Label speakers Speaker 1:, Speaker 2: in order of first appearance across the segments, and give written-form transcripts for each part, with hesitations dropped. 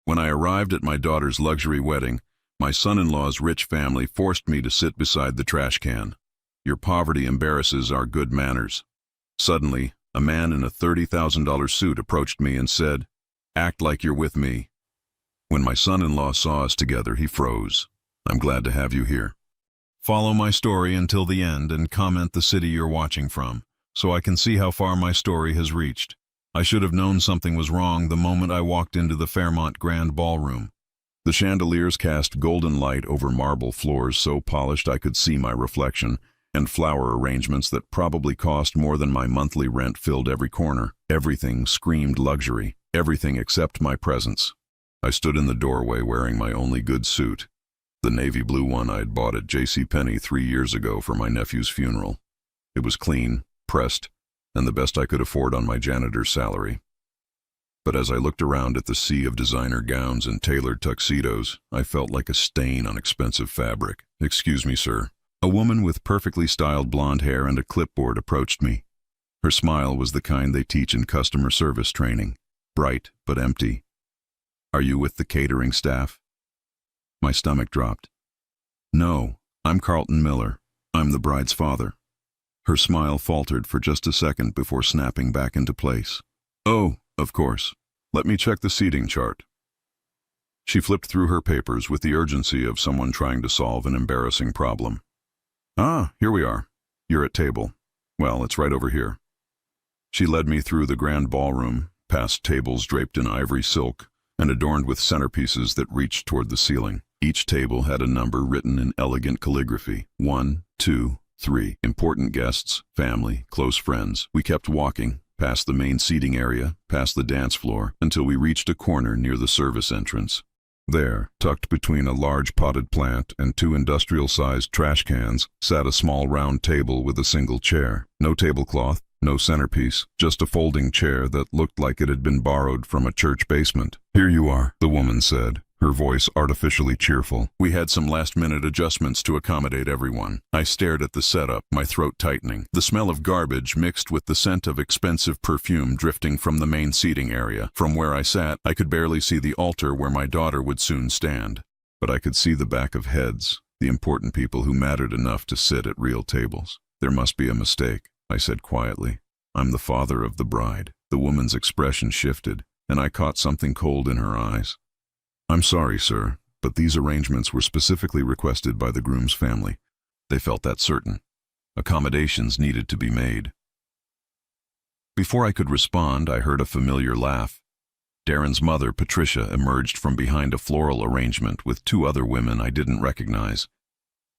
Speaker 1: When I arrived at my daughter's luxury wedding, my son-in-law's rich family forced me to sit beside the trash can. Your poverty embarrasses our good manners. Suddenly, a man in a $30,000 suit approached me and said, "Act like you're with me." When my son-in-law saw us together, he froze. "I'm glad to have you here. Follow my story until the end and comment the city you're watching from, so I can see how far my story has reached. I should have known something was wrong the moment I walked into the Fairmont Grand Ballroom. The chandeliers cast golden light over marble floors so polished I could see my reflection, and flower arrangements that probably cost more than my monthly rent filled every corner. Everything screamed luxury, everything except my presence. I stood in the doorway wearing my only good suit, the navy blue one I'd bought at JCPenney 3 years ago for my nephew's funeral. It was clean, pressed, and the best I could afford on my janitor's salary. But as I looked around at the sea of designer gowns and tailored tuxedos, I felt like a stain on expensive fabric. "Excuse me, sir." A woman with perfectly styled blonde hair and a clipboard approached me. Her smile was the kind they teach in customer service training, bright but empty. "Are you with the catering staff?" My stomach dropped. "No, I'm Carlton Miller. I'm the bride's father." Her smile faltered for just a second before snapping back into place. "Oh, of course. Let me check the seating chart." She flipped through her papers with the urgency of someone trying to solve an embarrassing problem. "Ah, here we are. You're at table. Well, it's right over here." She led me through the grand ballroom, past tables draped in ivory silk and adorned with centerpieces that reached toward the ceiling. Each table had a number written in elegant calligraphy. 1, 2, 3. Important guests, family, close friends. We kept walking, past the main seating area, past the dance floor, until we reached a corner near the service entrance. There, tucked between a large potted plant and 2 industrial-sized trash cans, sat a small round table with a single chair. No tablecloth, no centerpiece, just a folding chair that looked like it had been borrowed from a church basement. "Here you are," the woman said, her voice artificially cheerful. "We had some last-minute adjustments to accommodate everyone." I stared at the setup, my throat tightening. The smell of garbage mixed with the scent of expensive perfume drifting from the main seating area. From where I sat, I could barely see the altar where my daughter would soon stand. But I could see the back of heads, the important people who mattered enough to sit at real tables. "There must be a mistake," I said quietly. "I'm the father of the bride." The woman's expression shifted, and I caught something cold in her eyes. "I'm sorry, sir, but these arrangements were specifically requested by the groom's family. They felt that certain. Accommodations needed to be made." Before I could respond, I heard a familiar laugh. Darren's mother, Patricia, emerged from behind a floral arrangement with 2 other women I didn't recognize.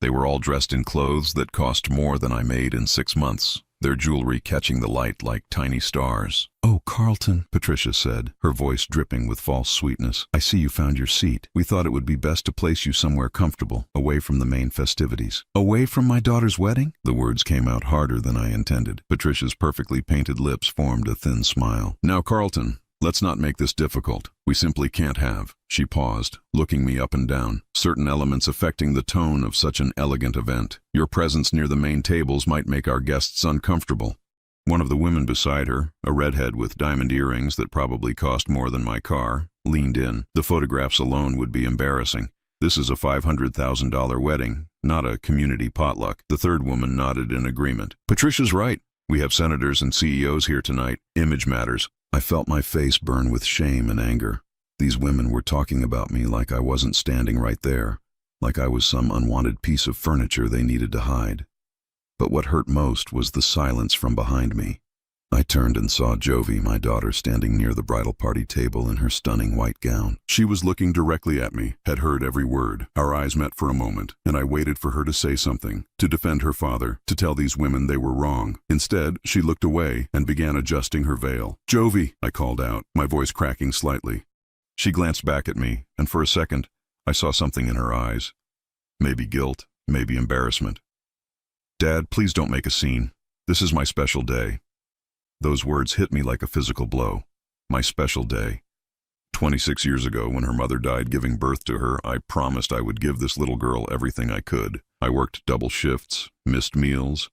Speaker 1: They were all dressed in clothes that cost more than I made in 6 months, their jewelry catching the light like tiny stars. "Oh, Carlton," Patricia said, her voice dripping with false sweetness. "I see you found your seat. We thought it would be best to place you somewhere comfortable, away from the main festivities." "Away from my daughter's wedding?" The words came out harder than I intended. Patricia's perfectly painted lips formed a thin smile. "Now, Carlton, let's not make this difficult. We simply can't have." She paused, looking me up and down, certain elements affecting the tone of such an elegant event. "Your presence near the main tables might make our guests uncomfortable." One of the women beside her, a redhead with diamond earrings that probably cost more than my car, leaned in. "The photographs alone would be embarrassing. This is a $500,000 wedding, not a community potluck." The third woman nodded in agreement. "Patricia's right. We have senators and CEOs here tonight. Image matters." I felt my face burn with shame and anger. These women were talking about me like I wasn't standing right there, like I was some unwanted piece of furniture they needed to hide. But what hurt most was the silence from behind me. I turned and saw Jovi, my daughter, standing near the bridal party table in her stunning white gown. She was looking directly at me, had heard every word. Our eyes met for a moment, and I waited for her to say something, to defend her father, to tell these women they were wrong. Instead, she looked away and began adjusting her veil. "Jovi," I called out, my voice cracking slightly. She glanced back at me, and for a second, I saw something in her eyes. Maybe guilt, maybe embarrassment. "Dad, please don't make a scene. This is my special day." Those words hit me like a physical blow. My special day. 26 years ago, when her mother died giving birth to her, I promised I would give this little girl everything I could. I worked double shifts, missed meals,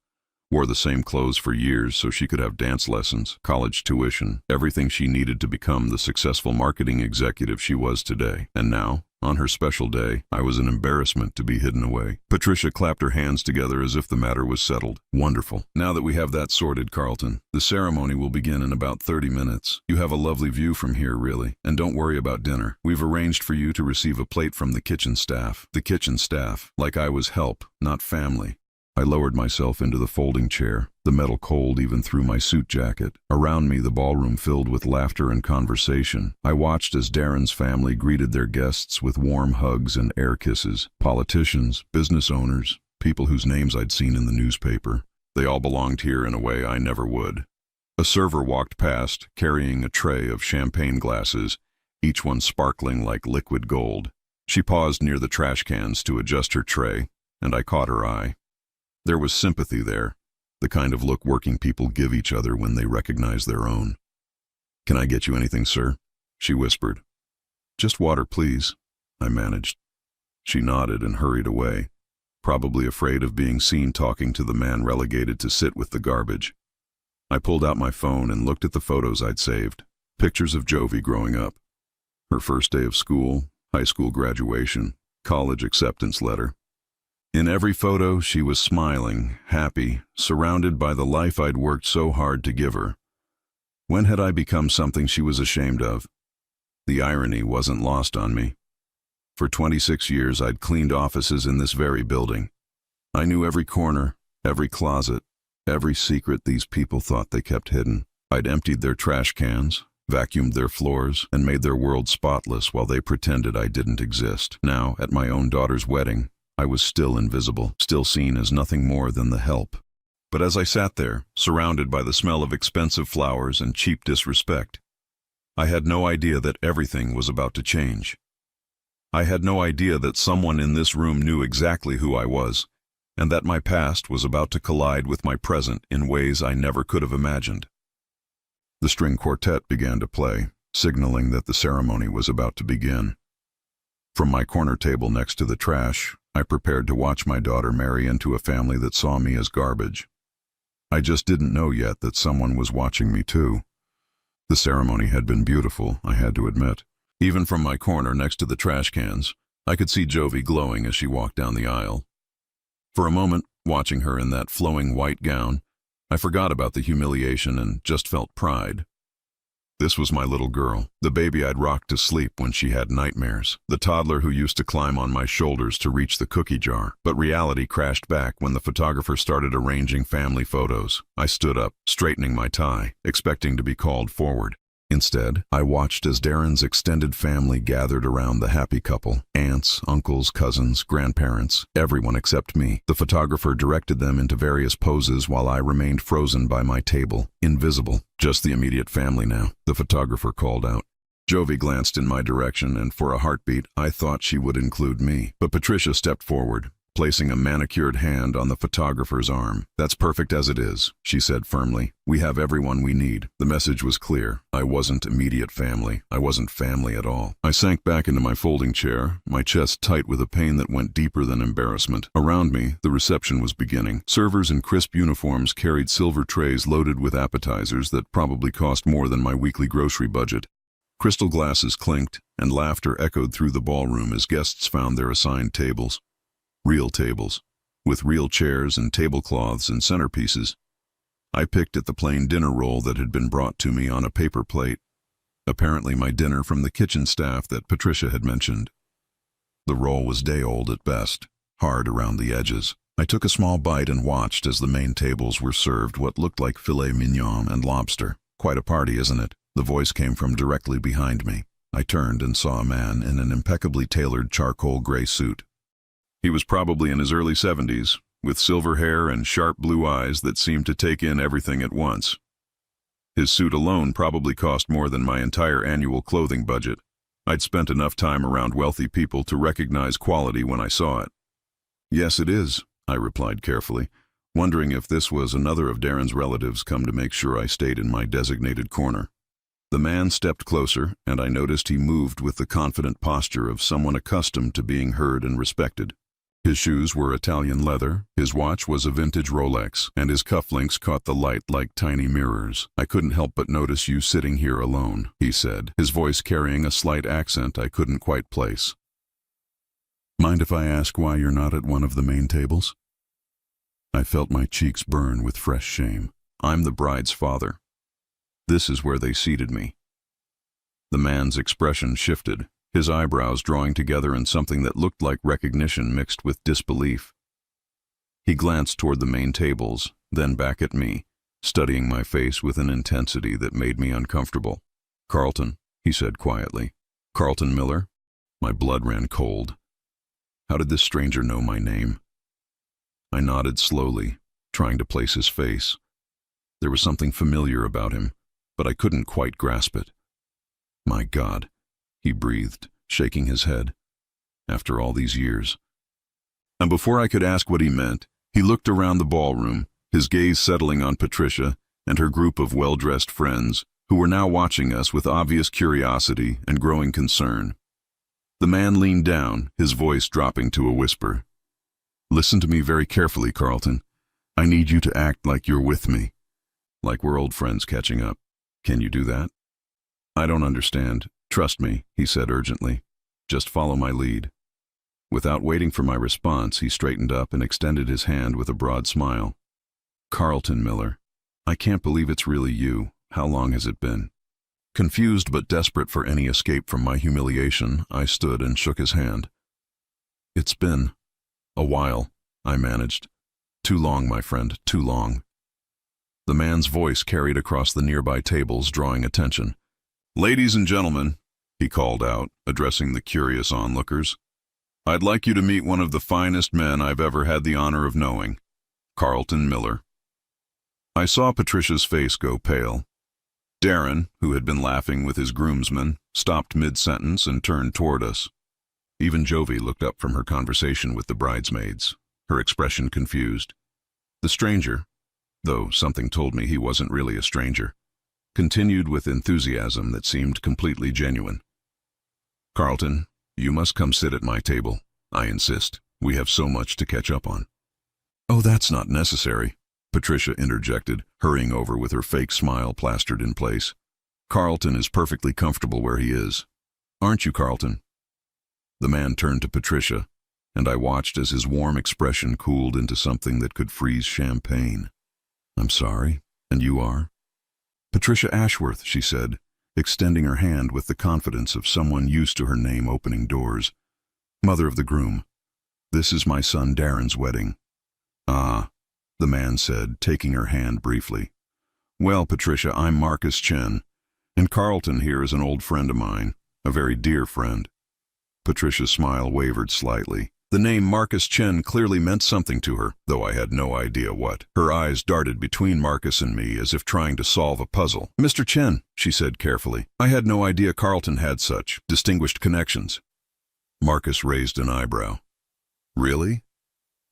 Speaker 1: Wore the same clothes for years so she could have dance lessons, college tuition, everything she needed to become the successful marketing executive she was today. And now, on her special day, I was an embarrassment to be hidden away. Patricia clapped her hands together as if the matter was settled. Wonderful. Now that we have that sorted, Carlton, the ceremony will begin in about 30 minutes. You have a lovely view from here, really. And don't worry about dinner. We've arranged for you to receive a plate from the kitchen staff. The kitchen staff, like I was help, not family. I lowered myself into the folding chair, the metal cold even through my suit jacket. Around me, the ballroom filled with laughter and conversation. I watched as Darren's family greeted their guests with warm hugs and air kisses. Politicians, business owners, people whose names I'd seen in the newspaper. They all belonged here in a way I never would. A server walked past, carrying a tray of champagne glasses, each one sparkling like liquid gold. She paused near the trash cans to adjust her tray, and I caught her eye. There was sympathy there, the kind of look working people give each other when they recognize their own. "Can I get you anything, sir?" she whispered. "Just water, please," I managed. She nodded and hurried away, probably afraid of being seen talking to the man relegated to sit with the garbage. I pulled out my phone and looked at the photos I'd saved, pictures of Jovi growing up. Her first day of school, high school graduation, college acceptance letter. In every photo, she was smiling, happy, surrounded by the life I'd worked so hard to give her. When had I become something she was ashamed of? The irony wasn't lost on me. For 26 years, I'd cleaned offices in this very building. I knew every corner, every closet, every secret these people thought they kept hidden. I'd emptied their trash cans, vacuumed their floors, and made their world spotless while they pretended I didn't exist. Now, at my own daughter's wedding, I was still invisible, still seen as nothing more than the help. But as I sat there, surrounded by the smell of expensive flowers and cheap disrespect, I had no idea that everything was about to change. I had no idea that someone in this room knew exactly who I was, and that my past was about to collide with my present in ways I never could have imagined. The string quartet began to play, signaling that the ceremony was about to begin. From my corner table next to the trash, I prepared to watch my daughter marry into a family that saw me as garbage. I just didn't know yet that someone was watching me too. The ceremony had been beautiful, I had to admit. Even from my corner next to the trash cans, I could see Jovi glowing as she walked down the aisle. For a moment, watching her in that flowing white gown, I forgot about the humiliation and just felt pride. This was my little girl, the baby I'd rocked to sleep when she had nightmares, the toddler who used to climb on my shoulders to reach the cookie jar. But reality crashed back when the photographer started arranging family photos. I stood up, straightening my tie, expecting to be called forward. Instead, I watched as Darren's extended family gathered around the happy couple. Aunts, uncles, cousins, grandparents, everyone except me. The photographer directed them into various poses while I remained frozen by my table, invisible. "Just the immediate family now," the photographer called out. Jovi glanced in my direction, and for a heartbeat, I thought she would include me. But Patricia stepped forward, placing a manicured hand on the photographer's arm. "That's perfect as it is," she said firmly. "We have everyone we need." The message was clear. I wasn't immediate family. I wasn't family at all. I sank back into my folding chair, my chest tight with a pain that went deeper than embarrassment. Around me, the reception was beginning. Servers in crisp uniforms carried silver trays loaded with appetizers that probably cost more than my weekly grocery budget. Crystal glasses clinked, and laughter echoed through the ballroom as guests found their assigned tables. Real tables, with real chairs and tablecloths and centerpieces. I picked at the plain dinner roll that had been brought to me on a paper plate, apparently my dinner from the kitchen staff that Patricia had mentioned. The roll was day-old at best, hard around the edges. I took a small bite and watched as the main tables were served what looked like filet mignon and lobster. "Quite a party, isn't it?" The voice came from directly behind me. I turned and saw a man in an impeccably tailored charcoal gray suit. He was probably in his early 70s, with silver hair and sharp blue eyes that seemed to take in everything at once. His suit alone probably cost more than my entire annual clothing budget. I'd spent enough time around wealthy people to recognize quality when I saw it. "Yes, it is," I replied carefully, wondering if this was another of Darren's relatives come to make sure I stayed in my designated corner. The man stepped closer, and I noticed he moved with the confident posture of someone accustomed to being heard and respected. His shoes were Italian leather, his watch was a vintage Rolex, and his cufflinks caught the light like tiny mirrors. "I couldn't help but notice you sitting here alone," he said, his voice carrying a slight accent I couldn't quite place. "Mind if I ask why you're not at one of the main tables?" I felt my cheeks burn with fresh shame. "I'm the bride's father. This is where they seated me." The man's expression shifted, his eyebrows drawing together in something that looked like recognition mixed with disbelief. He glanced toward the main tables, then back at me, studying my face with an intensity that made me uncomfortable. "Carlton," he said quietly. "Carlton Miller?" My blood ran cold. How did this stranger know my name? I nodded slowly, trying to place his face. There was something familiar about him, but I couldn't quite grasp it. "My God," he breathed, shaking his head. "After all these years." And before I could ask what he meant, he looked around the ballroom, his gaze settling on Patricia and her group of well-dressed friends, who were now watching us with obvious curiosity and growing concern. The man leaned down, his voice dropping to a whisper. "Listen to me very carefully, Carlton. I need you to act like you're with me, like we're old friends catching up. Can you do that?" "I don't understand. Trust me," he said urgently. "Just follow my lead." Without waiting for my response, he straightened up and extended his hand with a broad smile. "Carlton Miller, I can't believe it's really you. How long has it been?" Confused but desperate for any escape from my humiliation, I stood and shook his hand. "It's been a while," I managed. "Too long, my friend, too long." The man's voice carried across the nearby tables, drawing attention. "Ladies and gentlemen," he called out, addressing the curious onlookers, "I'd like you to meet one of the finest men I've ever had the honor of knowing, Carlton Miller." I saw Patricia's face go pale. Darren, who had been laughing with his groomsmen, stopped mid-sentence and turned toward us. Even Jovi looked up from her conversation with the bridesmaids, her expression confused. The stranger, though something told me he wasn't really a stranger, continued with enthusiasm that seemed completely genuine. "Carlton, you must come sit at my table. I insist. We have so much to catch up on." "Oh, that's not necessary," Patricia interjected, hurrying over with her fake smile plastered in place. "Carlton is perfectly comfortable where he is. Aren't you, Carlton?" The man turned to Patricia, and I watched as his warm expression cooled into something that could freeze champagne. "I'm sorry, and you are?" "Patricia Ashworth," she said, extending her hand with the confidence of someone used to her name opening doors. "Mother of the groom. This is my son Darren's wedding." "Ah," the man said, taking her hand briefly. "Well, Patricia, I'm Marcus Chen, and Carlton here is an old friend of mine, a very dear friend." Patricia's smile wavered slightly. The name Marcus Chen clearly meant something to her, though I had no idea what. Her eyes darted between Marcus and me as if trying to solve a puzzle. "Mr. Chen," she said carefully, "I had no idea Carlton had such distinguished connections." Marcus raised an eyebrow. "Really?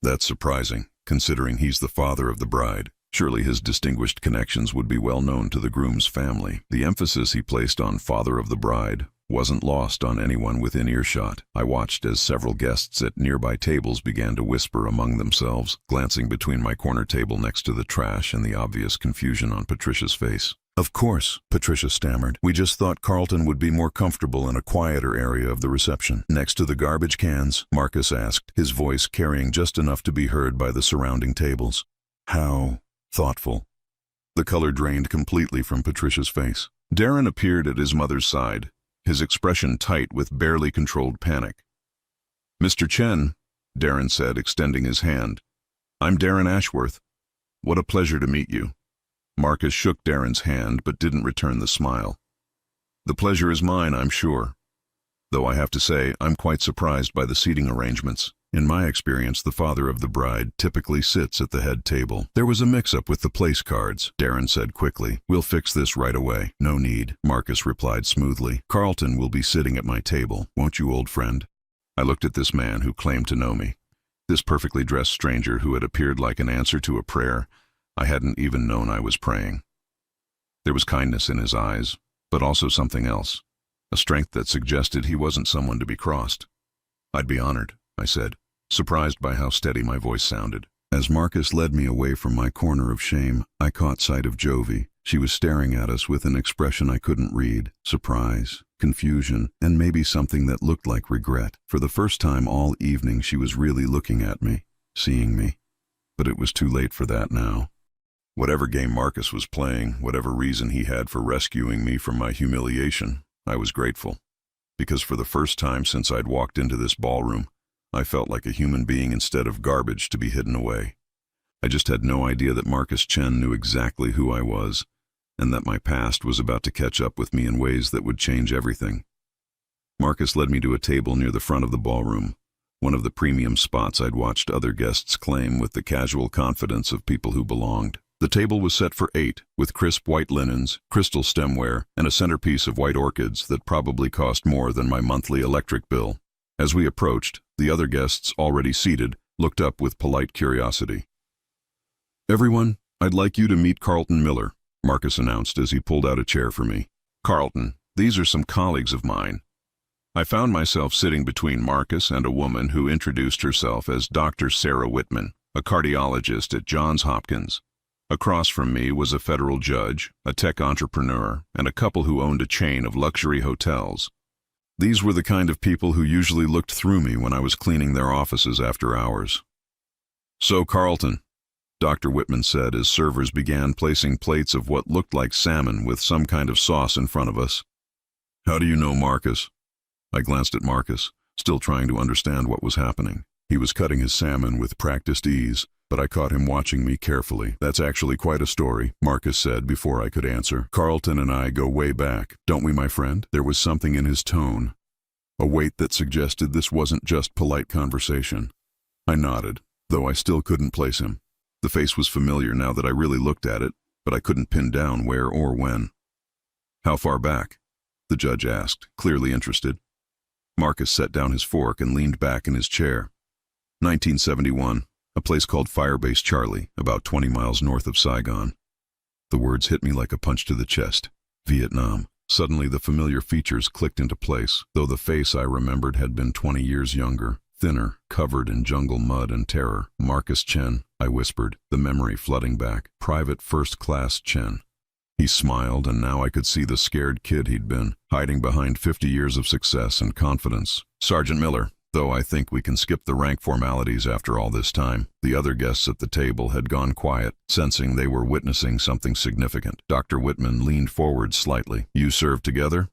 Speaker 1: That's surprising, considering he's the father of the bride. Surely his distinguished connections would be well known to the groom's family." The emphasis he placed on father of the bride wasn't lost on anyone within earshot. I watched as several guests at nearby tables began to whisper among themselves, glancing between my corner table next to the trash and the obvious confusion on Patricia's face. "Of course," Patricia stammered. "We just thought Carlton would be more comfortable in a quieter area of the reception." "Next to the garbage cans?" Marcus asked, his voice carrying just enough to be heard by the surrounding tables. "How thoughtful." The color drained completely from Patricia's face. Darren appeared at his mother's side, his expression tight with barely controlled panic. "Mr. Chen," Darren said, extending his hand. "I'm Darren Ashworth. What a pleasure to meet you." Marcus shook Darren's hand but didn't return the smile. "The pleasure is mine, I'm sure. Though I have to say, I'm quite surprised by the seating arrangements. In my experience, the father of the bride typically sits at the head table." "There was a mix-up with the place cards," Darren said quickly. "We'll fix this right away." "No need," Marcus replied smoothly. "Carlton will be sitting at my table, won't you, old friend?" I looked at this man who claimed to know me. This perfectly dressed stranger who had appeared like an answer to a prayer I hadn't even known I was praying. There was kindness in his eyes, but also something else, a strength that suggested he wasn't someone to be crossed. "I'd be honored," I said, surprised by how steady my voice sounded. As Marcus led me away from my corner of shame, I caught sight of Jovi. She was staring at us with an expression I couldn't read: surprise, confusion, and maybe something that looked like regret. For the first time all evening she was really looking at me, seeing me. But it was too late for that now. Whatever game Marcus was playing, whatever reason he had for rescuing me from my humiliation, I was grateful. Because for the first time since I'd walked into this ballroom, I felt like a human being instead of garbage to be hidden away. I just had no idea that Marcus Chen knew exactly who I was, and that my past was about to catch up with me in ways that would change everything. Marcus led me to a table near the front of the ballroom, one of the premium spots I'd watched other guests claim with the casual confidence of people who belonged. The table was set for 8, with crisp white linens, crystal stemware, and a centerpiece of white orchids that probably cost more than my monthly electric bill. As we approached, the other guests, already seated, looked up with polite curiosity. "Everyone, I'd like you to meet Carlton Miller," Marcus announced as he pulled out a chair for me. "Carlton, these are some colleagues of mine." I found myself sitting between Marcus and a woman who introduced herself as Dr. Sarah Whitman, a cardiologist at Johns Hopkins. Across from me was a federal judge, a tech entrepreneur, and a couple who owned a chain of luxury hotels. These were the kind of people who usually looked through me when I was cleaning their offices after hours. "So, Carlton," Dr. Whitman said as servers began placing plates of what looked like salmon with some kind of sauce in front of us. "How do you know Marcus?" I glanced at Marcus, still trying to understand what was happening. He was cutting his salmon with practiced ease, but I caught him watching me carefully. "That's actually quite a story," Marcus said before I could answer. "Carlton and I go way back, don't we, my friend?" There was something in his tone, a weight that suggested this wasn't just polite conversation. I nodded, though I still couldn't place him. The face was familiar now that I really looked at it, but I couldn't pin down where or when. "How far back?" the judge asked, clearly interested. Marcus set down his fork and leaned back in his chair. 1971. A place called Firebase Charlie, about 20 miles north of Saigon. The words hit me like a punch to the chest. Vietnam. Suddenly the familiar features clicked into place, though the face I remembered had been 20 years younger, thinner, covered in jungle mud and terror. "Marcus Chen," I whispered, the memory flooding back. "Private First-Class Chen." He smiled, and now I could see the scared kid he'd been, hiding behind 50 years of success and confidence. "Sergeant Miller, though I think we can skip the rank formalities after all this time." The other guests at the table had gone quiet, sensing they were witnessing something significant. Dr. Whitman leaned forward slightly. "You served together?"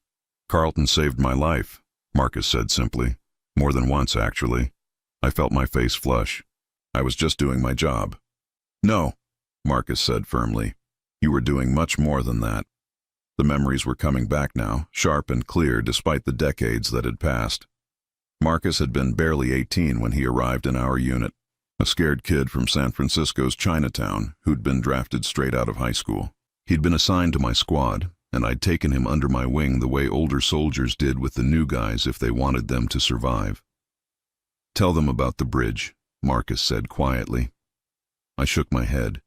Speaker 1: "Carlton saved my life," Marcus said simply. "More than once, actually." I felt my face flush. "I was just doing my job." "No," Marcus said firmly. "You were doing much more than that." The memories were coming back now, sharp and clear despite the decades that had passed. Marcus had been barely 18 when he arrived in our unit, a scared kid from San Francisco's Chinatown who'd been drafted straight out of high school. He'd been assigned to my squad, and I'd taken him under my wing the way older soldiers did with the new guys if they wanted them to survive. "Tell them about the bridge," Marcus said quietly. I shook my head.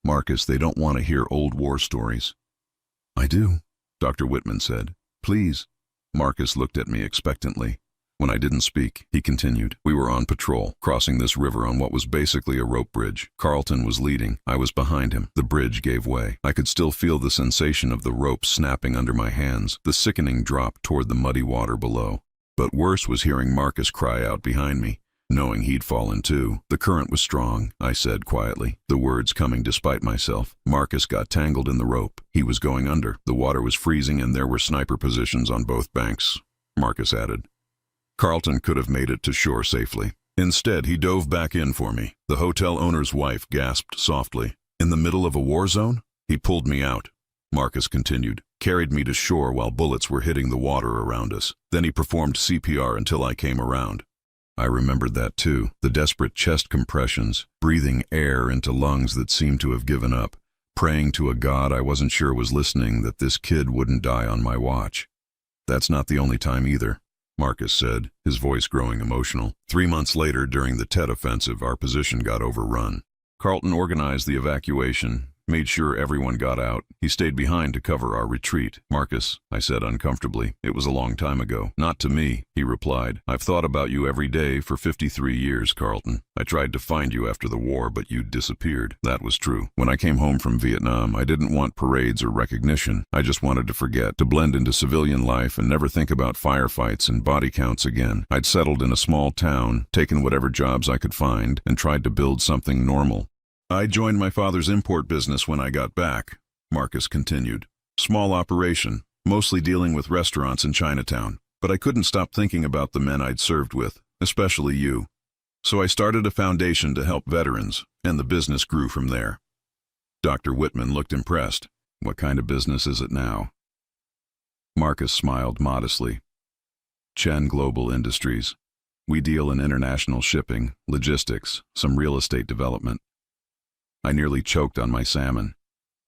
Speaker 1: "Marcus, they don't want to hear old war stories." "I do," Dr. Whitman said. "Please." Marcus looked at me expectantly. When I didn't speak, he continued. "We were on patrol, crossing this river on what was basically a rope bridge. Carlton was leading. I was behind him. The bridge gave way. I could still feel the sensation of the rope snapping under my hands, the sickening drop toward the muddy water below. But worse was hearing Marcus cry out behind me, knowing he'd fallen too. "The current was strong," I said quietly, the words coming despite myself. "Marcus got tangled in the rope. He was going under. The water was freezing and there were sniper positions on both banks," Marcus added. "Carlton could have made it to shore safely. Instead, he dove back in for me." The hotel owner's wife gasped softly. "In the middle of a war zone?" "He pulled me out," Marcus continued, "carried me to shore while bullets were hitting the water around us. Then he performed CPR until I came around." I remembered that too, the desperate chest compressions, breathing air into lungs that seemed to have given up, praying to a God I wasn't sure was listening that this kid wouldn't die on my watch. "That's not the only time either," Marcus said, his voice growing emotional. 3 months later, during the Tet Offensive, our position got overrun. Carlton organized the evacuation, made sure everyone got out. He stayed behind to cover our retreat. Marcus, I said uncomfortably. It was a long time ago. Not to me, he replied. I've thought about you every day for 53 years, Carlton. I tried to find you after the war, but you disappeared. That was true. When I came home from Vietnam, I didn't want parades or recognition. I just wanted to forget, to blend into civilian life and never think about firefights and body counts again. I'd settled in a small town, taken whatever jobs I could find, and tried to build something normal. I joined my father's import business when I got back, Marcus continued. Small operation, mostly dealing with restaurants in Chinatown. But I couldn't stop thinking about the men I'd served with, especially you. So I started a foundation to help veterans, and the business grew from there. Dr. Whitman looked impressed. What kind of business is it now? Marcus smiled modestly. Chen Global Industries. We deal in international shipping, logistics, some real estate development. I nearly choked on my salmon.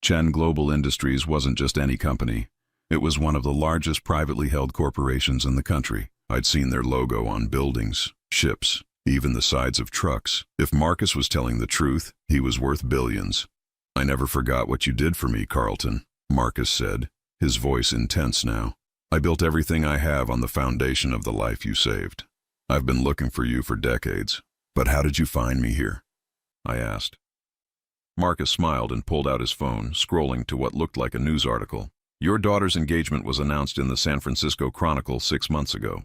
Speaker 1: Chen Global Industries wasn't just any company. It was one of the largest privately held corporations in the country. I'd seen their logo on buildings, ships, even the sides of trucks. If Marcus was telling the truth, he was worth billions. I never forgot what you did for me, Carlton, Marcus said, his voice intense now. I built everything I have on the foundation of the life you saved. I've been looking for you for decades. But how did you find me here? I asked. Marcus smiled and pulled out his phone, scrolling to what looked like a news article. Your daughter's engagement was announced in the San Francisco Chronicle 6 months ago.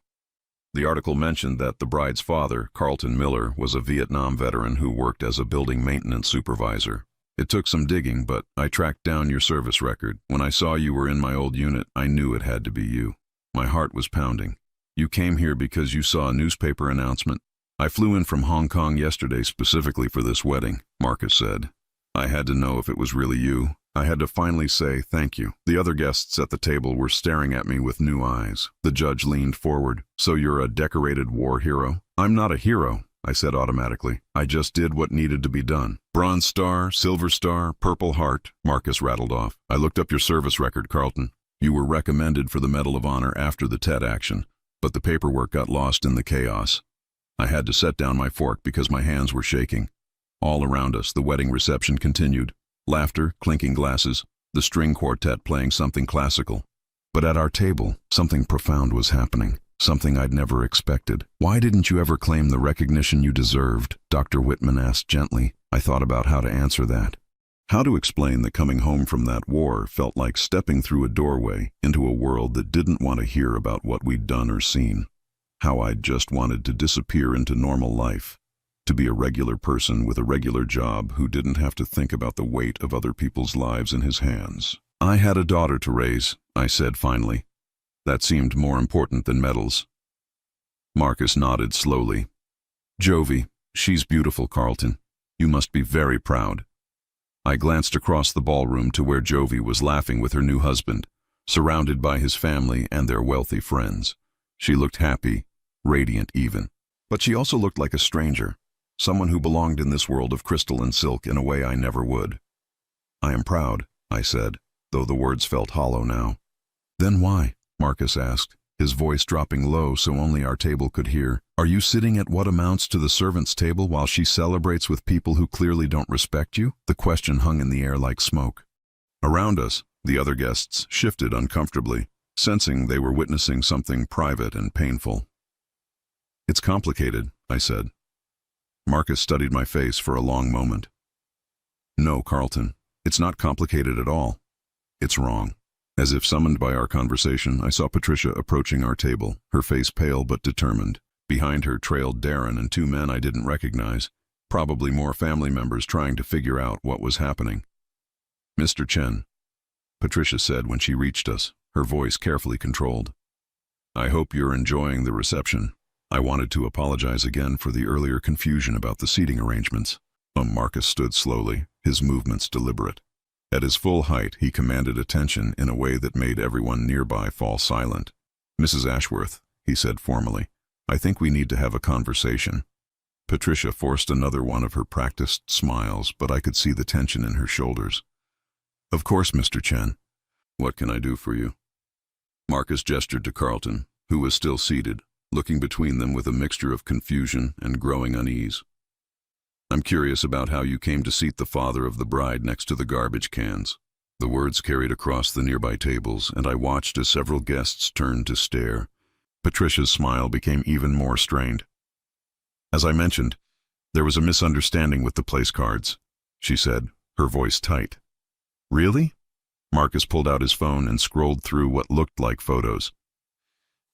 Speaker 1: The article mentioned that the bride's father, Carlton Miller, was a Vietnam veteran who worked as a building maintenance supervisor. It took some digging, but I tracked down your service record. When I saw you were in my old unit, I knew it had to be you. My heart was pounding. You came here because you saw a newspaper announcement. I flew in from Hong Kong yesterday specifically for this wedding, Marcus said. I had to know if it was really you. I had to finally say thank you. The other guests at the table were staring at me with new eyes. The judge leaned forward. So you're a decorated war hero? I'm not a hero, I said automatically. I just did what needed to be done. Bronze Star, Silver Star, Purple Heart, Marcus rattled off. I looked up your service record, Carlton. You were recommended for the Medal of Honor after the Tet action, but the paperwork got lost in the chaos. I had to set down my fork because my hands were shaking. All around us, the wedding reception continued. Laughter, clinking glasses, the string quartet playing something classical. But at our table, something profound was happening, something I'd never expected. Why didn't you ever claim the recognition you deserved? Dr. Whitman asked gently. I thought about how to answer that. How to explain that coming home from that war felt like stepping through a doorway into a world that didn't want to hear about what we'd done or seen. How I'd just wanted to disappear into normal life. To be a regular person with a regular job who didn't have to think about the weight of other people's lives in his hands. I had a daughter to raise, I said finally. That seemed more important than medals. Marcus nodded slowly. Jovi, she's beautiful, Carlton. You must be very proud. I glanced across the ballroom to where Jovi was laughing with her new husband, surrounded by his family and their wealthy friends. She looked happy, radiant even. But she also looked like a stranger. Someone who belonged in this world of crystal and silk in a way I never would. I am proud, I said, though the words felt hollow now. Then why? Marcus asked, his voice dropping low so only our table could hear. Are you sitting at what amounts to the servants' table while she celebrates with people who clearly don't respect you? The question hung in the air like smoke. Around us, the other guests shifted uncomfortably, sensing they were witnessing something private and painful. It's complicated, I said. Marcus studied my face for a long moment. No, Carlton, it's not complicated at all. It's wrong. As if summoned by our conversation, I saw Patricia approaching our table, her face pale but determined. Behind her trailed Darren and two men I didn't recognize, probably more family members trying to figure out what was happening. Mr. Chen, Patricia said when she reached us, her voice carefully controlled. I hope you're enjoying the reception. I wanted to apologize again for the earlier confusion about the seating arrangements. Marcus stood slowly, his movements deliberate. At his full height, he commanded attention in a way that made everyone nearby fall silent. Mrs. Ashworth, he said formally, I think we need to have a conversation. Patricia forced another one of her practiced smiles, but I could see the tension in her shoulders. Of course, Mr. Chen. What can I do for you? Marcus gestured to Carlton, who was still seated, looking between them with a mixture of confusion and growing unease. I'm curious about how you came to seat the father of the bride next to the garbage cans. The words carried across the nearby tables, and I watched as several guests turned to stare. Patricia's smile became even more strained. As I mentioned, there was a misunderstanding with the place cards, she said, her voice tight. Really? Marcus pulled out his phone and scrolled through what looked like photos.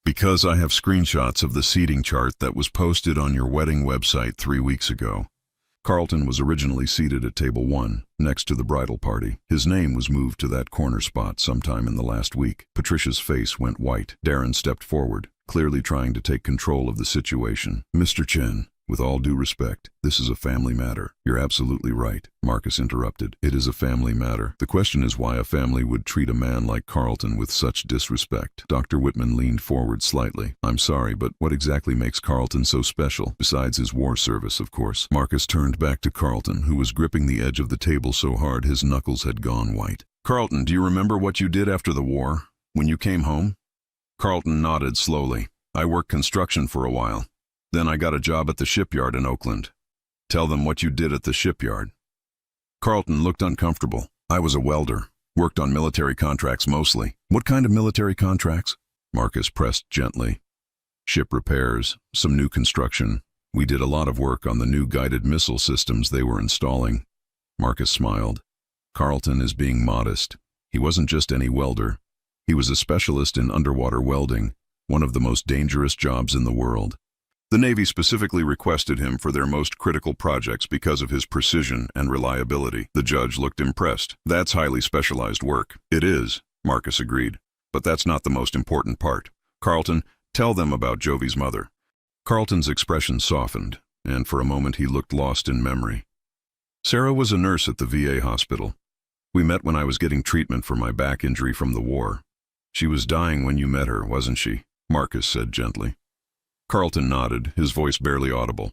Speaker 1: Because I have screenshots of the seating chart that was posted on your wedding website 3 weeks ago. Carlton was originally seated at table 1, next to the bridal party. His name was moved to that corner spot sometime in the last week. Patricia's face went white. Darren stepped forward, clearly trying to take control of the situation. Mr. Chen, with all due respect, this is a family matter. You're absolutely right, Marcus interrupted. It is a family matter. The question is why a family would treat a man like Carlton with such disrespect. Dr. Whitman leaned forward slightly. I'm sorry, but what exactly makes Carlton so special? Besides his war service, of course. Marcus turned back to Carlton, who was gripping the edge of the table so hard his knuckles had gone white. Carlton, do you remember what you did after the war, when you came home? Carlton nodded slowly. I worked construction for a while. Then I got a job at the shipyard in Oakland. Tell them what you did at the shipyard. Carlton looked uncomfortable. I was a welder. Worked on military contracts mostly. What kind of military contracts? Marcus pressed gently. Ship repairs, some new construction. We did a lot of work on the new guided missile systems they were installing. Marcus smiled. Carlton is being modest. He wasn't just any welder. He was a specialist in underwater welding, one of the most dangerous jobs in the world. The Navy specifically requested him for their most critical projects because of his precision and reliability. The judge looked impressed. That's highly specialized work. It is, Marcus agreed. But that's not the most important part. Carlton, tell them about Jovi's mother. Carlton's expression softened, and for a moment he looked lost in memory. Sarah was a nurse at the VA hospital. We met when I was getting treatment for my back injury from the war. She was dying when you met her, wasn't she? Marcus said gently. Carlton nodded, his voice barely audible.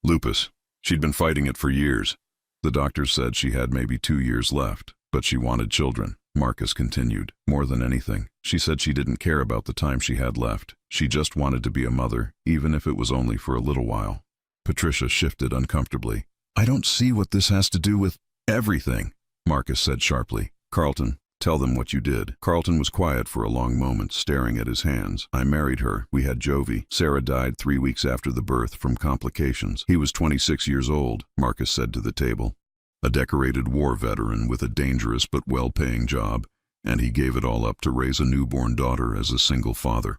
Speaker 1: Lupus. She'd been fighting it for years. The doctors said she had maybe 2 years left, but she wanted children. Marcus continued. More than anything, she said she didn't care about the time she had left. She just wanted to be a mother, even if it was only for a little while. Patricia shifted uncomfortably. I don't see what this has to do with everything, Marcus said sharply. Carlton, tell them what you did. Carlton was quiet for a long moment, staring at his hands. I married her. We had Jovi. Sarah died 3 weeks after the birth from complications. He was 26 years old, Marcus said to the table. A decorated war veteran with a dangerous but well-paying job, and he gave it all up to raise a newborn daughter as a single father.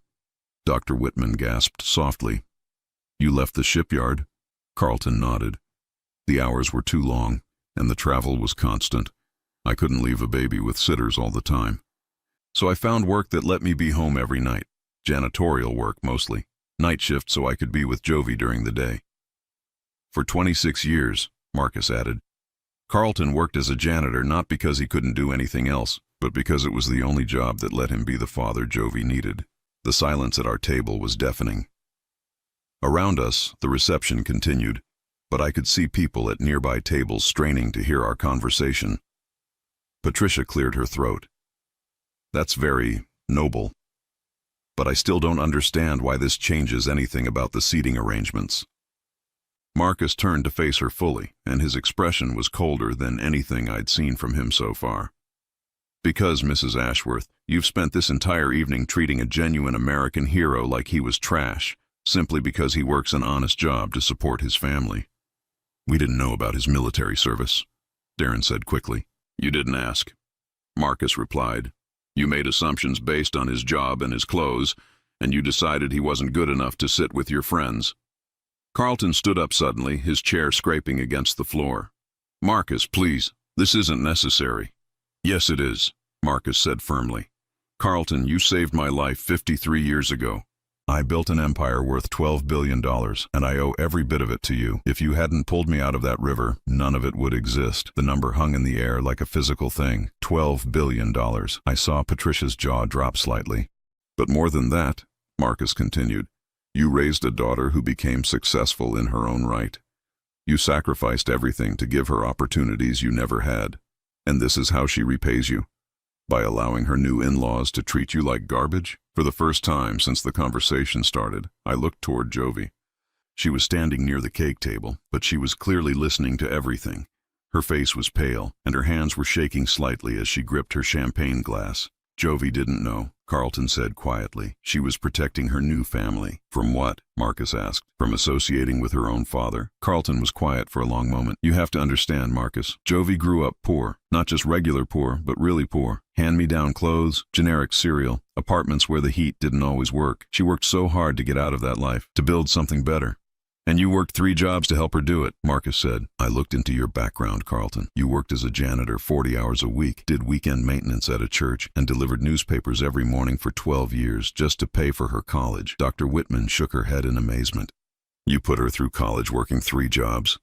Speaker 1: Dr. Whitman gasped softly. You left the shipyard? Carlton nodded. The hours were too long, and the travel was constant. I couldn't leave a baby with sitters all the time. So I found work that let me be home every night. Janitorial work, mostly. Night shift so I could be with Jovi during the day. For 26 years, Marcus added. Carlton worked as a janitor not because he couldn't do anything else, but because it was the only job that let him be the father Jovi needed. The silence at our table was deafening. Around us, the reception continued, but I could see people at nearby tables straining to hear our conversation. Patricia cleared her throat. That's very noble. But I still don't understand why this changes anything about the seating arrangements. Marcus turned to face her fully, and his expression was colder than anything I'd seen from him so far. Because, Mrs. Ashworth, you've spent this entire evening treating a genuine American hero like he was trash, simply because he works an honest job to support his family. We didn't know about his military service, Darren said quickly. You didn't ask. Marcus replied. You made assumptions based on his job and his clothes, and you decided he wasn't good enough to sit with your friends. Carlton stood up suddenly, his chair scraping against the floor. Marcus, please, this isn't necessary. Yes, it is, Marcus said firmly. Carlton, you saved my life 53 years ago. I built an empire worth $12 billion, and I owe every bit of it to you. If you hadn't pulled me out of that river, none of it would exist. The number hung in the air like a physical thing. $12 billion. I saw Patricia's jaw drop slightly. But more than that, Marcus continued, you raised a daughter who became successful in her own right. You sacrificed everything to give her opportunities you never had. And this is how she repays you. By allowing her new in-laws to treat you like garbage? For the first time since the conversation started, I looked toward Jovi. She was standing near the cake table, but she was clearly listening to everything. Her face was pale, and her hands were shaking slightly as she gripped her champagne glass. Jovi didn't know, Carlton said quietly. She was protecting her new family. From what? Marcus asked. From associating with her own father? Carlton was quiet for a long moment. You have to understand, Marcus. Jovi grew up poor. Not just regular poor, but really poor. Hand-me-down clothes, generic cereal, apartments where the heat didn't always work. She worked so hard to get out of that life, to build something better. And you worked 3 jobs to help her do it, Marcus said. I looked into your background, Carlton. You worked as a janitor 40 hours a week, did weekend maintenance at a church, and delivered newspapers every morning for 12 years just to pay for her college. Dr. Whitman shook her head in amazement. You put her through college working 3 jobs?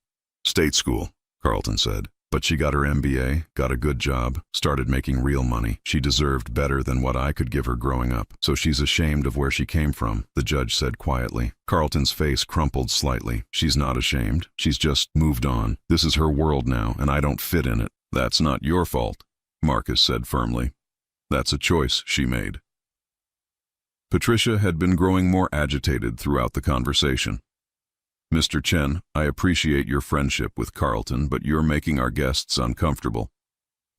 Speaker 1: State school, Carlton said. But she got her MBA, got a good job, started making real money. She deserved better than what I could give her growing up. So she's ashamed of where she came from, the judge said quietly. Carlton's face crumpled slightly. She's not ashamed. She's just moved on. This is her world now, and I don't fit in it. That's not your fault, Marcus said firmly. That's a choice she made. Patricia had been growing more agitated throughout the conversation. Mr. Chen, I appreciate your friendship with Carlton, but you're making our guests uncomfortable.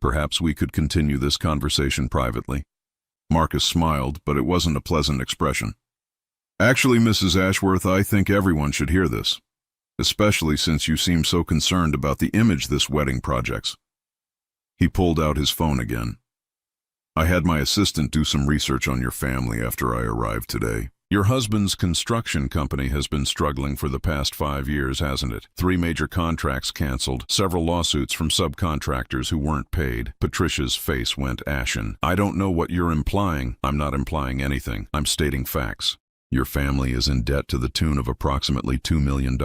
Speaker 1: Perhaps we could continue this conversation privately. Marcus smiled, but it wasn't a pleasant expression. Actually, Mrs. Ashworth, I think everyone should hear this, especially since you seem so concerned about the image this wedding projects. He pulled out his phone again. I had my assistant do some research on your family after I arrived today. Your husband's construction company has been struggling for the past 5 years, hasn't it? 3 major contracts canceled, several lawsuits from subcontractors who weren't paid. Patricia's face went ashen. I don't know what you're implying. I'm not implying anything. I'm stating facts. Your family is in debt to the tune of approximately $2 million.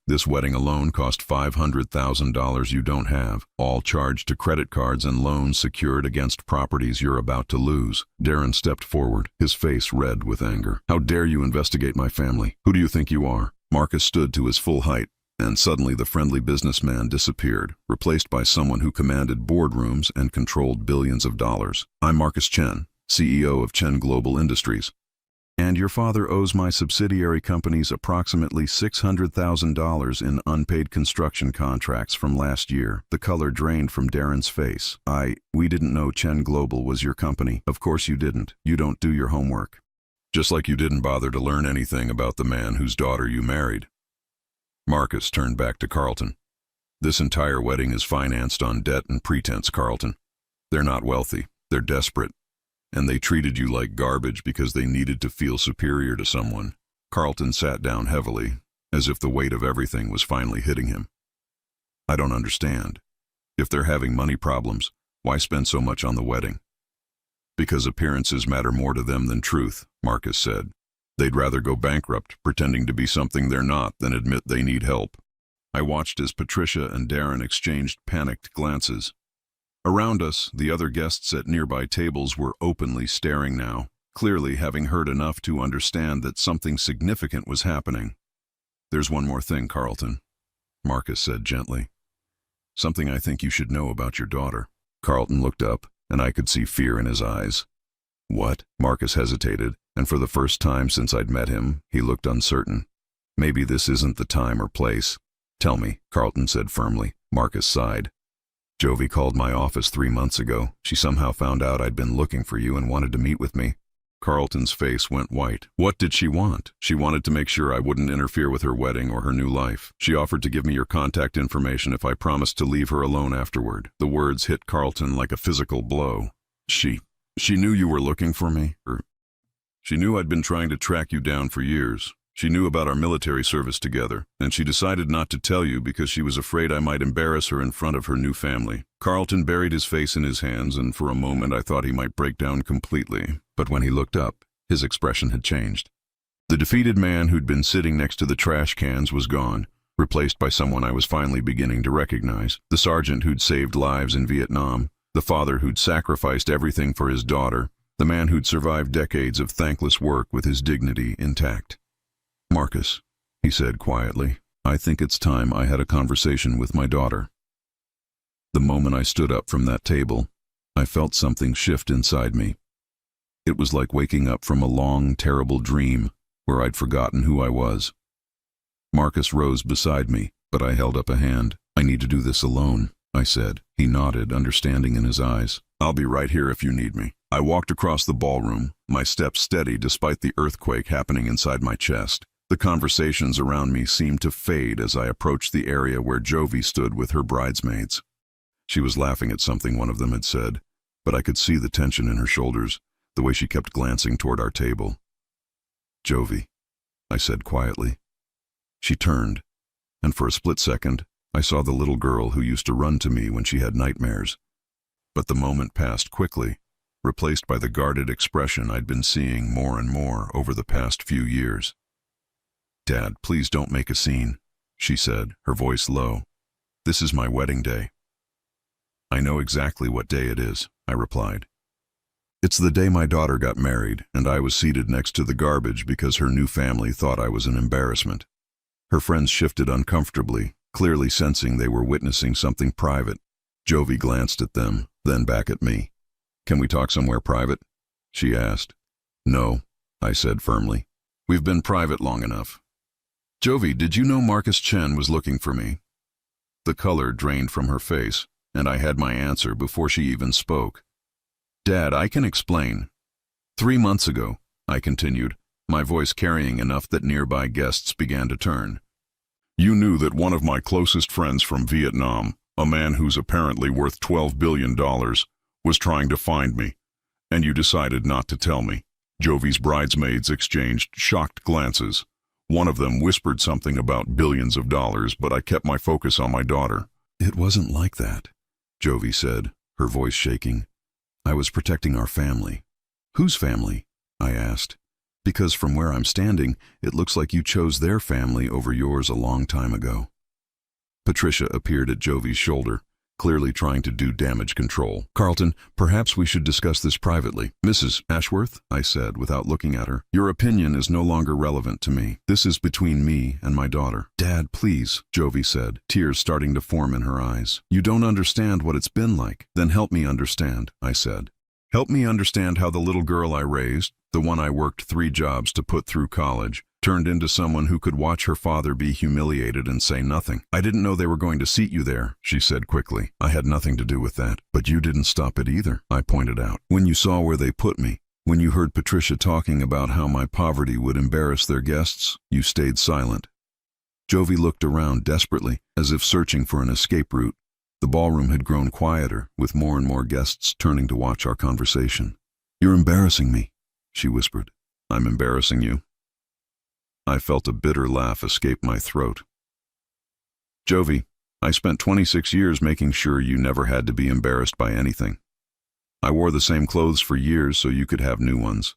Speaker 1: This wedding alone cost $500,000 you don't have, all charged to credit cards and loans secured against properties you're about to lose. Darren stepped forward, his face red with anger. How dare you investigate my family? Who do you think you are? Marcus stood to his full height, and suddenly the friendly businessman disappeared, replaced by someone who commanded boardrooms and controlled billions of dollars. I'm Marcus Chen, CEO of Chen Global Industries. And your father owes my subsidiary companies approximately $600,000 in unpaid construction contracts from last year. The color drained from Darren's face. We didn't know Chen Global was your company. Of course you didn't. You don't do your homework. Just like you didn't bother to learn anything about the man whose daughter you married. Marcus turned back to Carlton. This entire wedding is financed on debt and pretense, Carlton. They're not wealthy. They're desperate. And they treated you like garbage because they needed to feel superior to someone. Carlton sat down heavily, as if the weight of everything was finally hitting him. I don't understand. If they're having money problems, why spend so much on the wedding? Because appearances matter more to them than truth, Marcus said. They'd rather go bankrupt, pretending to be something they're not, than admit they need help. I watched as Patricia and Darren exchanged panicked glances. Around us, the other guests at nearby tables were openly staring now, clearly having heard enough to understand that something significant was happening. There's one more thing, Carlton, Marcus said gently. Something I think you should know about your daughter. Carlton looked up, and I could see fear in his eyes. What? Marcus hesitated, and for the first time since I'd met him, he looked uncertain. Maybe this isn't the time or place. Tell me, Carlton said firmly. Marcus sighed. Jovi called my office 3 months ago. She somehow found out I'd been looking for you and wanted to meet with me. Carlton's face went white. What did she want? She wanted to make sure I wouldn't interfere with her wedding or her new life. She offered to give me your contact information if I promised to leave her alone afterward. The words hit Carlton like a physical blow. She knew you were looking for me? She knew I'd been trying to track you down for years. She knew about our military service together, and she decided not to tell you because she was afraid I might embarrass her in front of her new family. Carlton buried his face in his hands, and for a moment I thought he might break down completely. But when he looked up, his expression had changed. The defeated man who'd been sitting next to the trash cans was gone, replaced by someone I was finally beginning to recognize. The sergeant who'd saved lives in Vietnam, the father who'd sacrificed everything for his daughter, the man who'd survived decades of thankless work with his dignity intact. Marcus, he said quietly, I think it's time I had a conversation with my daughter. The moment I stood up from that table, I felt something shift inside me. It was like waking up from a long, terrible dream where I'd forgotten who I was. Marcus rose beside me, but I held up a hand. "I need to do this alone," I said. He nodded, understanding in his eyes. "I'll be right here if you need me." I walked across the ballroom, my steps steady despite the earthquake happening inside my chest. The conversations around me seemed to fade as I approached the area where Jovi stood with her bridesmaids. She was laughing at something one of them had said, but I could see the tension in her shoulders, the way she kept glancing toward our table. "Jovi," I said quietly. She turned, and for a split second, I saw the little girl who used to run to me when she had nightmares. But the moment passed quickly, replaced by the guarded expression I'd been seeing more and more over the past few years. "Dad, please don't make a scene," she said, her voice low. "This is my wedding day." "I know exactly what day it is," I replied. "It's the day my daughter got married, and I was seated next to the garbage because her new family thought I was an embarrassment." Her friends shifted uncomfortably, clearly sensing they were witnessing something private. Jovi glanced at them, then back at me. "Can we talk somewhere private?" she asked. "No," I said firmly. "We've been private long enough." "Jovi, did you know Marcus Chen was looking for me?" The color drained from her face, and I had my answer before she even spoke. "Dad, I can explain. 3 months ago," I continued, my voice carrying enough that nearby guests began to turn. "You knew that one of my closest friends from Vietnam, a man who's apparently worth $12 billion, was trying to find me, and you decided not to tell me." Jovi's bridesmaids exchanged shocked glances. One of them whispered something about billions of dollars, but I kept my focus on my daughter. "It wasn't like that," Jovi said, her voice shaking. "I was protecting our family." "Whose family?" I asked. "Because from where I'm standing, it looks like you chose their family over yours a long time ago." Patricia appeared at Jovi's shoulder, clearly trying to do damage control. "Carlton, perhaps we should discuss this privately." "Mrs. Ashworth," I said without looking at her, "your opinion is no longer relevant to me. This is between me and my daughter." "Dad, please," Jovi said, tears starting to form in her eyes. "You don't understand what it's been like." "Then help me understand," I said. "Help me understand how the little girl I raised, the one I worked 3 jobs to put through college, turned into someone who could watch her father be humiliated and say nothing." "I didn't know they were going to seat you there," she said quickly. "I had nothing to do with that." "But you didn't stop it either," I pointed out. "When you saw where they put me, when you heard Patricia talking about how my poverty would embarrass their guests, you stayed silent." Jovi looked around desperately, as if searching for an escape route. The ballroom had grown quieter, with more and more guests turning to watch our conversation. "You're embarrassing me," she whispered. "I'm embarrassing you?" I felt a bitter laugh escape my throat. "Jovi, I spent 26 years making sure you never had to be embarrassed by anything. I wore the same clothes for years so you could have new ones.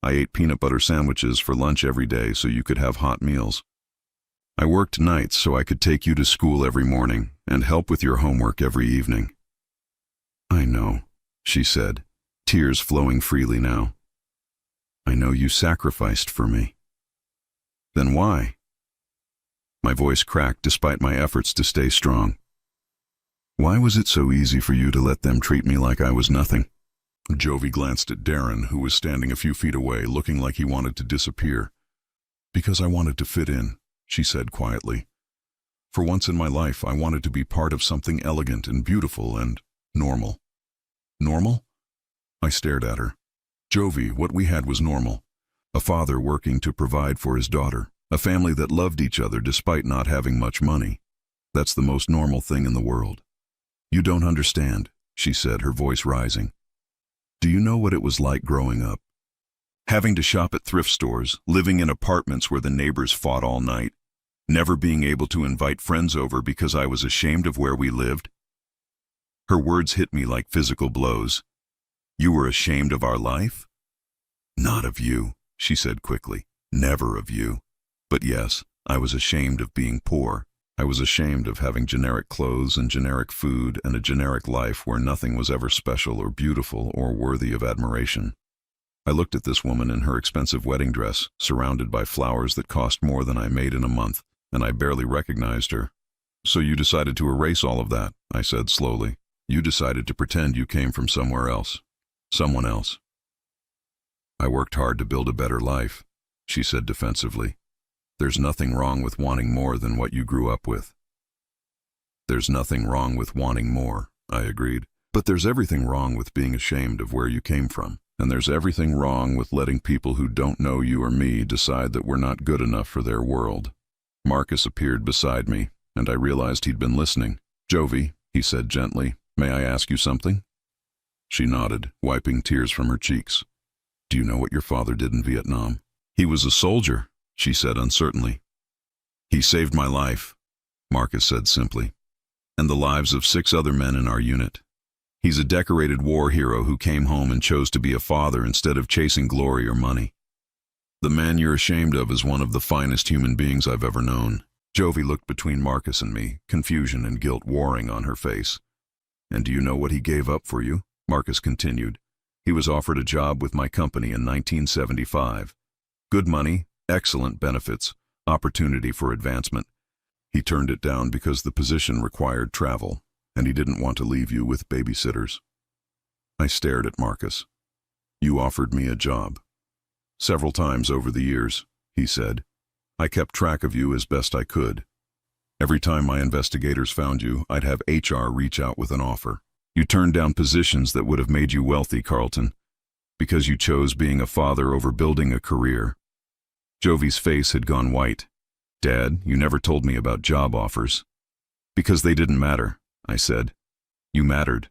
Speaker 1: I ate peanut butter sandwiches for lunch every day so you could have hot meals. I worked nights so I could take you to school every morning and help with your homework every evening." "I know," she said, tears flowing freely now. "I know you sacrificed for me." "Then why?" My voice cracked despite my efforts to stay strong. "Why was it so easy for you to let them treat me like I was nothing?" Jovi glanced at Darren, who was standing a few feet away, looking like he wanted to disappear. "Because I wanted to fit in," she said quietly. "For once in my life, I wanted to be part of something elegant and beautiful and normal." "Normal?" I stared at her. "Jovi, what we had was normal. A father working to provide for his daughter, a family that loved each other despite not having much money. That's the most normal thing in the world." "You don't understand," she said, her voice rising. "Do you know what it was like growing up? Having to shop at thrift stores, living in apartments where the neighbors fought all night, never being able to invite friends over because I was ashamed of where we lived?" Her words hit me like physical blows. "You were ashamed of our life?" "Not of you," she said quickly. "Never of you. But yes, I was ashamed of being poor. I was ashamed of having generic clothes and generic food and a generic life where nothing was ever special or beautiful or worthy of admiration." I looked at this woman in her expensive wedding dress, surrounded by flowers that cost more than I made in a month, and I barely recognized her. "So you decided to erase all of that," I said slowly. "You decided to pretend you came from somewhere else. Someone else." "I worked hard to build a better life," she said defensively. There's nothing wrong with wanting more than what you grew up with. There's nothing wrong with wanting more, I agreed. But there's everything wrong with being ashamed of where you came from. And there's everything wrong with letting people who don't know you or me decide that we're not good enough for their world. Marcus appeared beside me, and I realized he'd been listening. Jovi, he said gently, may I ask you something? She nodded, wiping tears from her cheeks. Do you know what your father did in Vietnam? He was a soldier, she said uncertainly. He saved my life, Marcus said simply, and the lives of 6 other men in our unit. He's a decorated war hero who came home and chose to be a father instead of chasing glory or money. The man you're ashamed of is one of the finest human beings I've ever known. Jovi looked between Marcus and me, confusion and guilt warring on her face. And do you know what he gave up for you? Marcus continued. He was offered a job with my company in 1975. Good money, excellent benefits, opportunity for advancement. He turned it down because the position required travel, and he didn't want to leave you with babysitters. I stared at Marcus. You offered me a job. Several times over the years, he said. I kept track of you as best I could. Every time my investigators found you, I'd have HR reach out with an offer. You turned down positions that would have made you wealthy, Carlton, because you chose being a father over building a career. Jovi's face had gone white. Dad, you never told me about job offers. Because they didn't matter, I said. You mattered.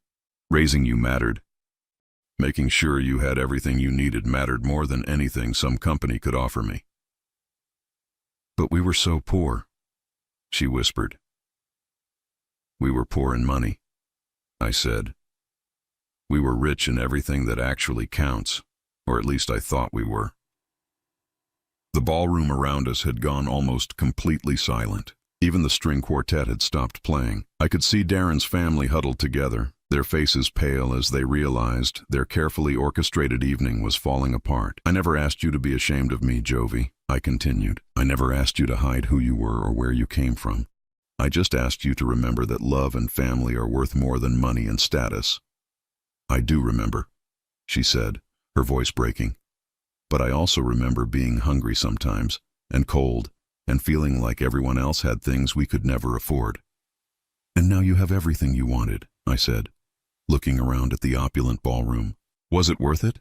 Speaker 1: Raising you mattered. Making sure you had everything you needed mattered more than anything some company could offer me. But we were so poor, she whispered. We were poor in money, I said. We were rich in everything that actually counts, or at least I thought we were. The ballroom around us had gone almost completely silent. Even the string quartet had stopped playing. I could see Darren's family huddled together, their faces pale as they realized their carefully orchestrated evening was falling apart. I never asked you to be ashamed of me, Jovi, I continued. I never asked you to hide who you were or where you came from. I just asked you to remember that love and family are worth more than money and status. I do remember, she said, her voice breaking. But I also remember being hungry sometimes, and cold, and feeling like everyone else had things we could never afford. And now you have everything you wanted, I said, looking around at the opulent ballroom. Was it worth it?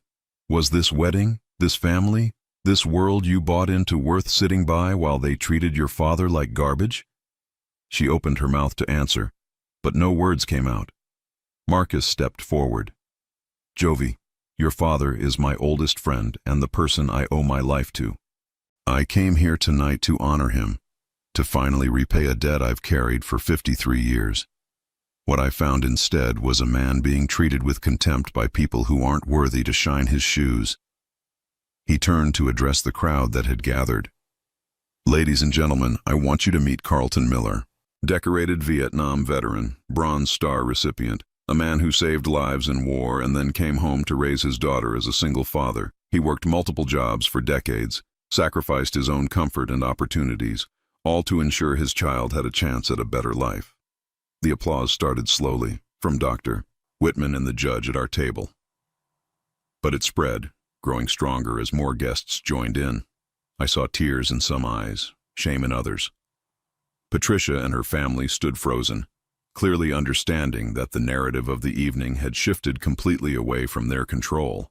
Speaker 1: Was this wedding, this family, this world you bought into worth sitting by while they treated your father like garbage? She opened her mouth to answer, but no words came out. Marcus stepped forward. Jovi, your father is my oldest friend and the person I owe my life to. I came here tonight to honor him, to finally repay a debt I've carried for 53 years. What I found instead was a man being treated with contempt by people who aren't worthy to shine his shoes. He turned to address the crowd that had gathered. Ladies and gentlemen, I want you to meet Carlton Miller, decorated Vietnam veteran, Bronze Star recipient, a man who saved lives in war and then came home to raise his daughter as a single father. He worked multiple jobs for decades, sacrificed his own comfort and opportunities, all to ensure his child had a chance at a better life. The applause started slowly, from Dr. Whitman and the judge at our table. But it spread, growing stronger as more guests joined in. I saw tears in some eyes, shame in others. Patricia and her family stood frozen, clearly understanding that the narrative of the evening had shifted completely away from their control.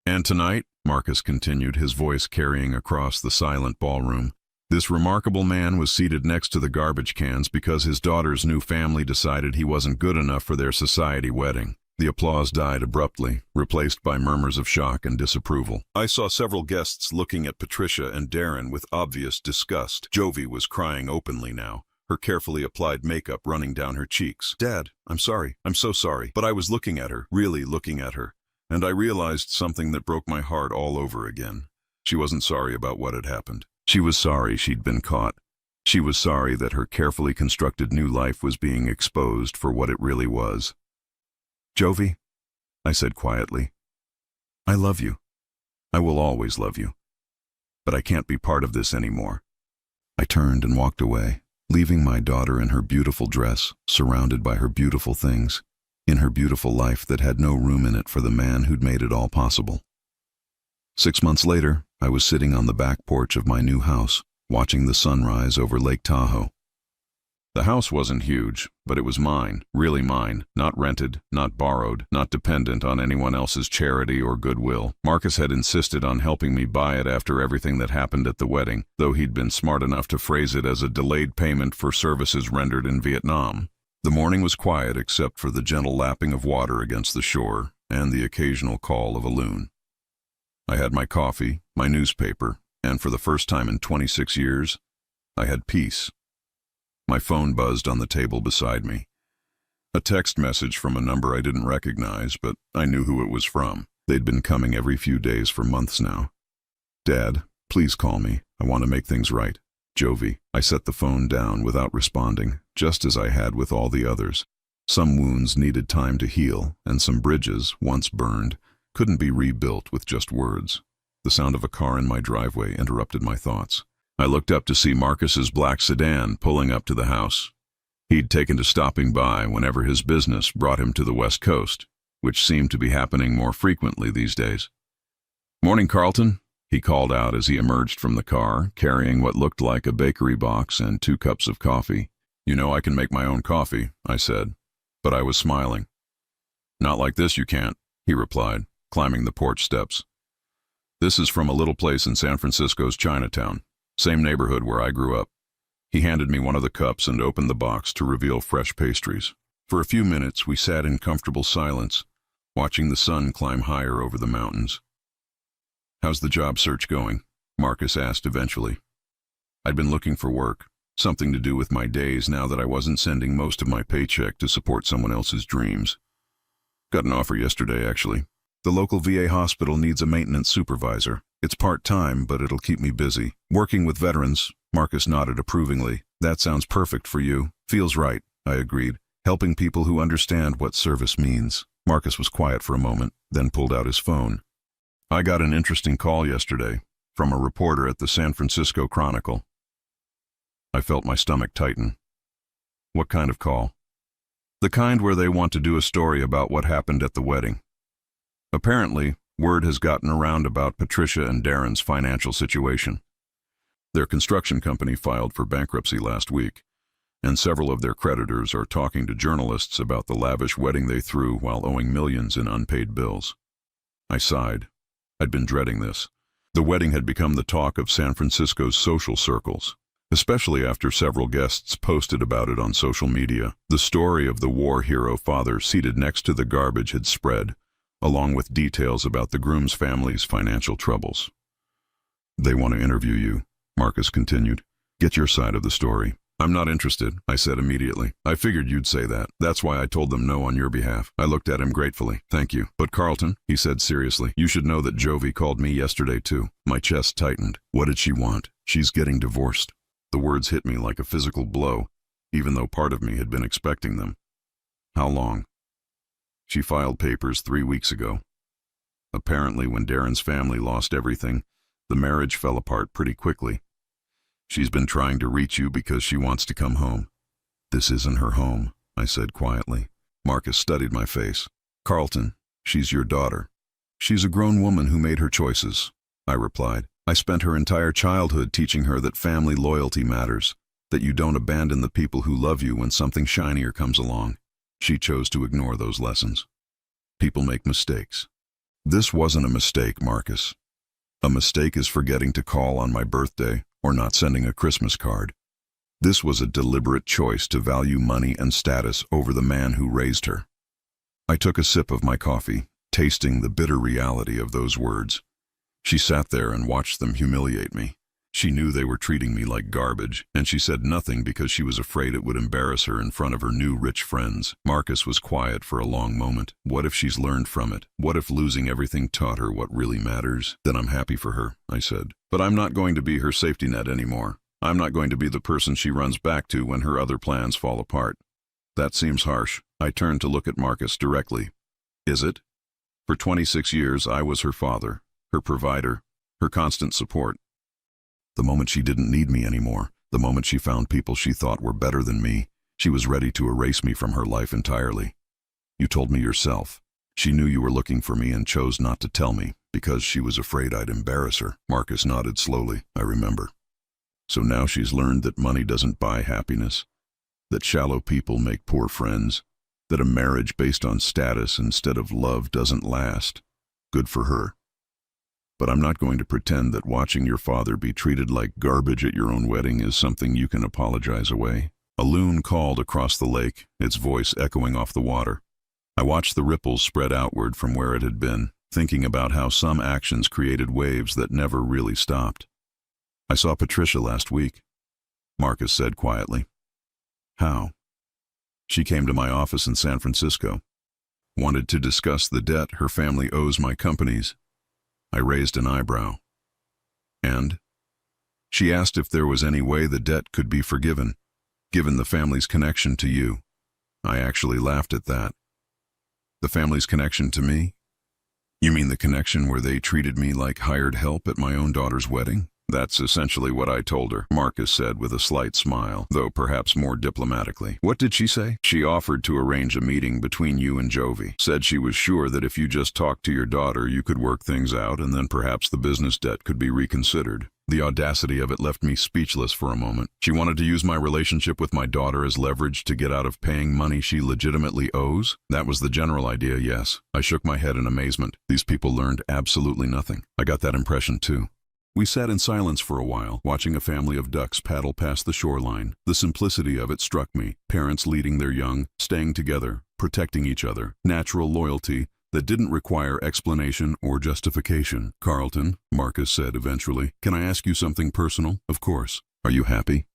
Speaker 1: And tonight, Marcus continued, his voice carrying across the silent ballroom, this remarkable man was seated next to the garbage cans because his daughter's new family decided he wasn't good enough for their society wedding. The applause died abruptly, replaced by murmurs of shock and disapproval. I saw several guests looking at Patricia and Darren with obvious disgust. Jovi was crying openly now, her carefully applied makeup running down her cheeks. Dad, I'm sorry. I'm so sorry. But I was looking at her, really looking at her, and I realized something that broke my heart all over again. She wasn't sorry about what had happened. She was sorry she'd been caught. She was sorry that her carefully constructed new life was being exposed for what it really was. Jovi, I said quietly, I love you. I will always love you. But I can't be part of this anymore. I turned and walked away, leaving my daughter in her beautiful dress, surrounded by her beautiful things, in her beautiful life that had no room in it for the man who'd made it all possible. 6 months later, I was sitting on the back porch of my new house, watching the sunrise over Lake Tahoe. The house wasn't huge, but it was mine, really mine, not rented, not borrowed, not dependent on anyone else's charity or goodwill. Marcus had insisted on helping me buy it after everything that happened at the wedding, though he'd been smart enough to phrase it as a delayed payment for services rendered in Vietnam. The morning was quiet except for the gentle lapping of water against the shore and the occasional call of a loon. I had my coffee, my newspaper, and for the first time in 26 years, I had peace. My phone buzzed on the table beside me. A text message from a number I didn't recognize, but I knew who it was from. They'd been coming every few days for months now. "Dad, please call me. I want to make things right. Jovi." I set the phone down without responding, just as I had with all the others. Some wounds needed time to heal, and some bridges, once burned, couldn't be rebuilt with just words. The sound of a car in my driveway interrupted my thoughts. I looked up to see Marcus's black sedan pulling up to the house. He'd taken to stopping by whenever his business brought him to the West Coast, which seemed to be happening more frequently these days. "Morning, Carlton," he called out as he emerged from the car, carrying what looked like a bakery box and 2 cups of coffee. "You know I can make my own coffee," I said, but I was smiling. "Not like this you can't," he replied, climbing the porch steps. "This is from a little place in San Francisco's Chinatown. Same neighborhood where I grew up." He handed me one of the cups and opened the box to reveal fresh pastries. For a few minutes we sat in comfortable silence, watching the sun climb higher over the mountains. "How's the job search going?" Marcus asked eventually. I'd been looking for work, something to do with my days now that I wasn't sending most of my paycheck to support someone else's dreams. "Got an offer yesterday, actually. The local VA hospital needs a maintenance supervisor. It's part-time, but it'll keep me busy. Working with veterans." Marcus nodded approvingly. "That sounds perfect for you." "Feels right," I agreed. "Helping people who understand what service means." Marcus was quiet for a moment, then pulled out his phone. "I got an interesting call yesterday from a reporter at the San Francisco Chronicle." I felt my stomach tighten. "What kind of call?" "The kind where they want to do a story about what happened at the wedding. Apparently, word has gotten around about Patricia and Darren's financial situation. Their construction company filed for bankruptcy last week, and several of their creditors are talking to journalists about the lavish wedding they threw while owing millions in unpaid bills." I sighed. I'd been dreading this. The wedding had become the talk of San Francisco's social circles, especially after several guests posted about it on social media. The story of the war hero father seated next to the garbage had spread, along with details about the groom's family's financial troubles. "They want to interview you," Marcus continued. "Get your side of the story." "I'm not interested," I said immediately. "I figured you'd say that. That's why I told them no on your behalf." I looked at him gratefully. "Thank you. But Carlton," he said seriously, "you should know that Jovi called me yesterday too." My chest tightened. What did she want? "She's getting divorced." The words hit me like a physical blow, even though part of me had been expecting them. "How long?" "She filed papers 3 weeks ago. Apparently, when Darren's family lost everything, the marriage fell apart pretty quickly. She's been trying to reach you because she wants to come home." "This isn't her home," I said quietly. Marcus studied my face. "Carlton, she's your daughter. She's a grown woman who made her choices," I replied. "I spent her entire childhood teaching her that family loyalty matters, that you don't abandon the people who love you when something shinier comes along. She chose to ignore those lessons. People make mistakes. This wasn't a mistake, Marcus. A mistake is forgetting to call on my birthday or not sending a Christmas card. This was a deliberate choice to value money and status over the man who raised her." I took a sip of my coffee, tasting the bitter reality of those words. She sat there and watched them humiliate me. She knew they were treating me like garbage, and she said nothing because she was afraid it would embarrass her in front of her new rich friends. Marcus was quiet for a long moment. What if she's learned from it? What if losing everything taught her what really matters? "Then I'm happy for her," I said. "But I'm not going to be her safety net anymore. I'm not going to be the person she runs back to when her other plans fall apart." "That seems harsh." I turned to look at Marcus directly. "Is it? For 26 years, I was her father, her provider, her constant support. The moment she didn't need me anymore, the moment she found people she thought were better than me, she was ready to erase me from her life entirely. You told me yourself. She knew you were looking for me and chose not to tell me because she was afraid I'd embarrass her." Marcus nodded slowly. "I remember." So now she's learned that money doesn't buy happiness, that shallow people make poor friends, that a marriage based on status instead of love doesn't last. Good for her. But I'm not going to pretend that watching your father be treated like garbage at your own wedding is something you can apologize away. A loon called across the lake, its voice echoing off the water. I watched the ripples spread outward from where it had been, thinking about how some actions created waves that never really stopped. I saw Patricia last week, Marcus said quietly. How? She came to my office in San Francisco. Wanted to discuss the debt her family owes my companies. I raised an eyebrow. And? She asked if there was any way the debt could be forgiven, given the family's connection to you. I actually laughed at that. The family's connection to me? You mean the connection where they treated me like hired help at my own daughter's wedding? That's essentially what I told her, Marcus said with a slight smile, though perhaps more diplomatically. What did she say? She offered to arrange a meeting between you and Jovi. Said she was sure that if you just talked to your daughter, you could work things out and then perhaps the business debt could be reconsidered. The audacity of it left me speechless for a moment. She wanted to use my relationship with my daughter as leverage to get out of paying money she legitimately owes? That was the general idea, yes. I shook my head in amazement. These people learned absolutely nothing. I got that impression too. We sat in silence for a while, watching a family of ducks paddle past the shoreline. The simplicity of it struck me. Parents leading their young, staying together, protecting each other. Natural loyalty that didn't require explanation or justification. Carlton, Marcus said eventually, can I ask you something personal? Of course. Are you happy?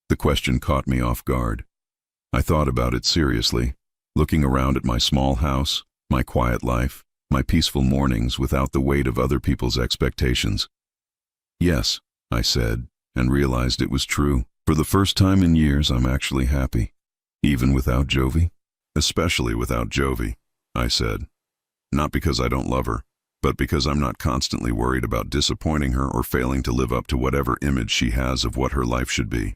Speaker 1: The question caught me off guard. I thought about it seriously, looking around at my small house, my quiet life, my peaceful mornings without the weight of other people's expectations. Yes, I said, and realized it was true. For the first time in years, I'm actually happy. Even without Jovi? Especially without Jovi, I said. Not because I don't love her, but because I'm not constantly worried about disappointing her or failing to live up to whatever image she has of what her life should be.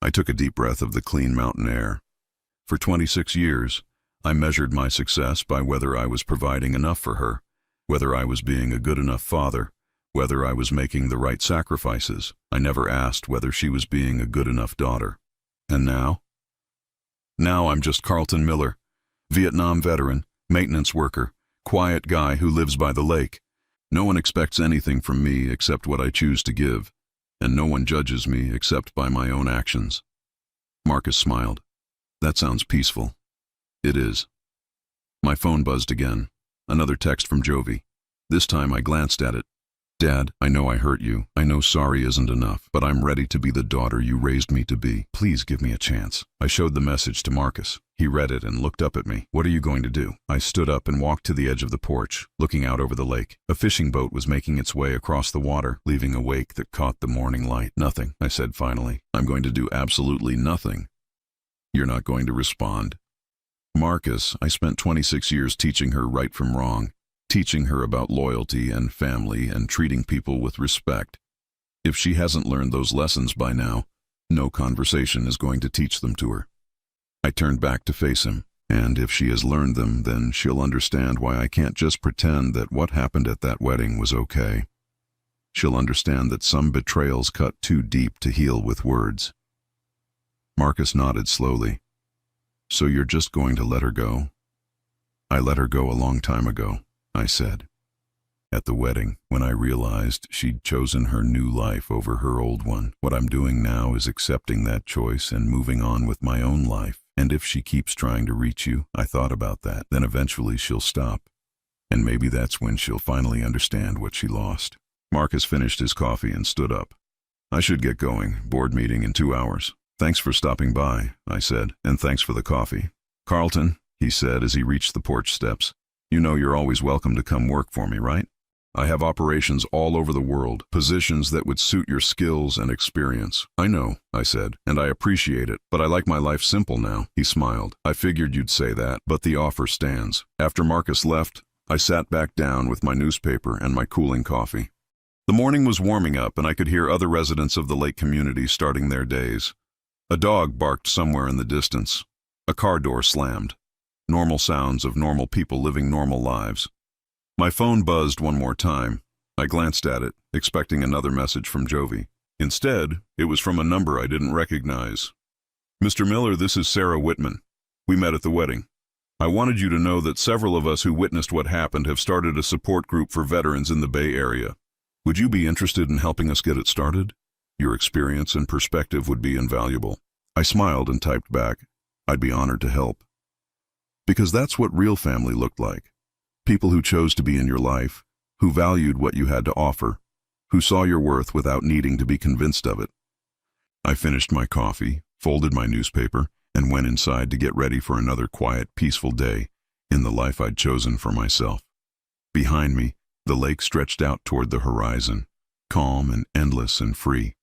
Speaker 1: I took a deep breath of the clean mountain air. For 26 years, I measured my success by whether I was providing enough for her, whether I was being a good enough father, whether I was making the right sacrifices. I never asked whether she was being a good enough daughter. And now? Now I'm just Carlton Miller, Vietnam veteran, maintenance worker, quiet guy who lives by the lake. No one expects anything from me except what I choose to give, and no one judges me except by my own actions. Marcus smiled. That sounds peaceful. It is. My phone buzzed again. Another text from Jovi. This time I glanced at it. Dad, I know I hurt you. I know sorry isn't enough, but I'm ready to be the daughter you raised me to be. Please give me a chance. I showed the message to Marcus. He read it and looked up at me. What are you going to do? I stood up and walked to the edge of the porch, looking out over the lake. A fishing boat was making its way across the water, leaving a wake that caught the morning light. Nothing, I said finally. I'm going to do absolutely nothing. You're not going to respond. Marcus, I spent 26 years teaching her right from wrong, teaching her about loyalty and family and treating people with respect. If she hasn't learned those lessons by now, no conversation is going to teach them to her. I turned back to face him, and if she has learned them, then she'll understand why I can't just pretend that what happened at that wedding was okay. She'll understand that some betrayals cut too deep to heal with words. Marcus nodded slowly. So you're just going to let her go? I let her go a long time ago, I said. At the wedding, when I realized she'd chosen her new life over her old one. What I'm doing now is accepting that choice and moving on with my own life. And if she keeps trying to reach you, I thought about that, then eventually she'll stop. And maybe that's when she'll finally understand what she lost. Marcus finished his coffee and stood up. I should get going. Board meeting in 2 hours. Thanks for stopping by, I said, and thanks for the coffee. Carlton, he said as he reached the porch steps, you know you're always welcome to come work for me, right? I have operations all over the world, positions that would suit your skills and experience. I know, I said, and I appreciate it, but I like my life simple now. He smiled. I figured you'd say that, but the offer stands. After Marcus left, I sat back down with my newspaper and my cooling coffee. The morning was warming up and I could hear other residents of the lake community starting their days. A dog barked somewhere in the distance. A car door slammed. Normal sounds of normal people living normal lives. My phone buzzed one more time. I glanced at it, expecting another message from Jovi. Instead, it was from a number I didn't recognize. Mr. Miller, this is Sarah Whitman. We met at the wedding. I wanted you to know that several of us who witnessed what happened have started a support group for veterans in the Bay Area. Would you be interested in helping us get it started? Your experience and perspective would be invaluable. I smiled and typed back, I'd be honored to help. Because that's what real family looked like. People who chose to be in your life, who valued what you had to offer, who saw your worth without needing to be convinced of it. I finished my coffee, folded my newspaper, and went inside to get ready for another quiet, peaceful day in the life I'd chosen for myself. Behind me, the lake stretched out toward the horizon, calm and endless and free.